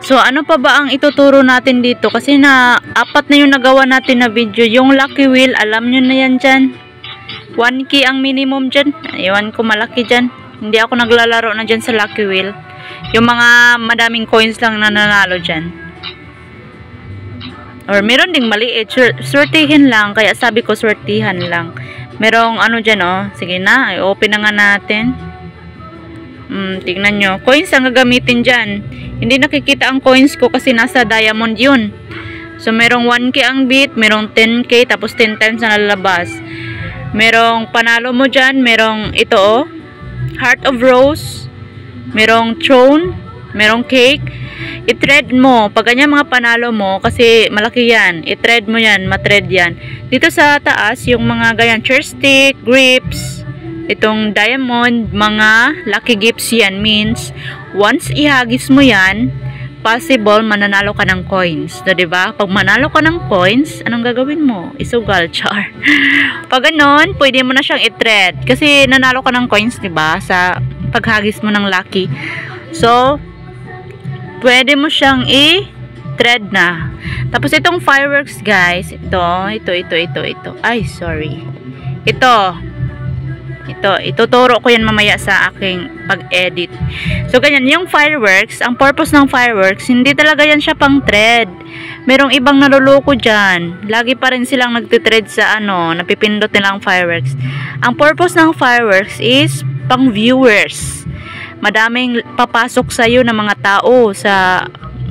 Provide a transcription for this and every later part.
So, ano pa ba ang ituturo natin dito? Kasi na, 4 na yung nagawa natin na video. Yung lucky wheel, alam nyo na yan dyan. 1K ang minimum dyan. Ewan ko, malaki dyan. Hindi ako naglalaro na dyan sa lucky wheel. Yung mga madaming coins lang na nanalo dyan. Or meron ding maliit. Swertihin lang. Kaya sabi ko, swertihan lang. Merong ano dyan, oh. Sige na, i-open na nga natin. Tingnan nyo. Coins ang gagamitin dyan. Hindi nakikita ang coins ko kasi nasa diamond yun. So, merong 1K ang bit, merong 10K, tapos 10 times na lalabas. Merong panalo mo dyan, merong ito, oh. Heart of Rose. Merong throne. Merong cake. I-thread mo. Pag ganyan mga panalo mo, kasi malaki yan. I-thread mo yan, ma-thread yan. Dito sa taas, yung mga ganyan, chair stick, grips, itong diamond, mga lucky gifts yan. Means, once ihagis mo yan, possible mananalo ka ng coins. So, diba? Pag manalo ka ng coins, anong gagawin mo? Isugal, char. Pag ganon, pwede mo na siyang i-thread. Kasi nanalo ka ng coins, diba? Sa paghagis mo ng lucky. So, pwede mo siyang i-thread na. Tapos, itong fireworks, guys. Ito. Ay, sorry. Ito, ituturo ko yan mamaya sa aking pag-edit. So, ganyan, yung fireworks, ang purpose ng fireworks, hindi talaga yan siya pang thread. Merong ibang naluloko dyan. Lagi pa rin silang nagtithread sa napipindot nilang fireworks. Ang purpose ng fireworks is pang viewers. Madaming papasok sa'yo ng mga tao sa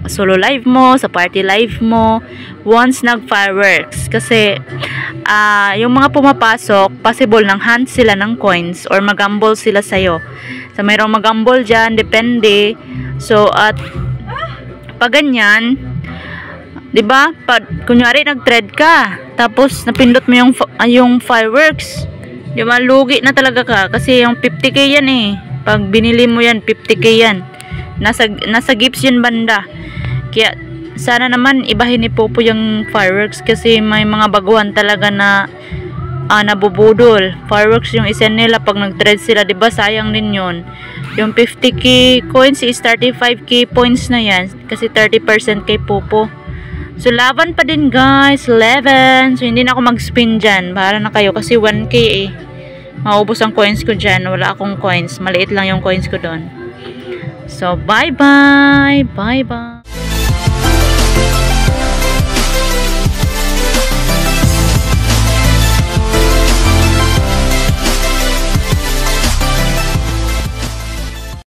solo live mo, sa party live mo, once nag-fireworks. Kasi, yung mga pumapasok, possible ng hand sila ng coins or magambol sila sa'yo. So, mayroong magambol dyan, depende. So, at pag ganyan, diba, kunyari nag-thread ka, tapos napindot mo yung fireworks, diba, lugi na talaga ka. Kasi yung 50K yan eh. Pag binili mo yan, 50K yan. Nasa gifts yun banda. Kaya, sana naman ibahin ni Popo yung fireworks kasi may mga baguhan talaga na nabubudol. Fireworks yung isa nila pag nag-thread sila, diba? Sayang din yun. Yung 50K coins is 35K points na yan kasi 30% kay Popo. So, laban pa din, guys. 11. So, hindi na ako mag-spin dyan. Bahala na kayo kasi 1K eh. Maubos ang coins ko dyan. Wala akong coins. Maliit lang yung coins ko doon. So, bye-bye. Bye-bye.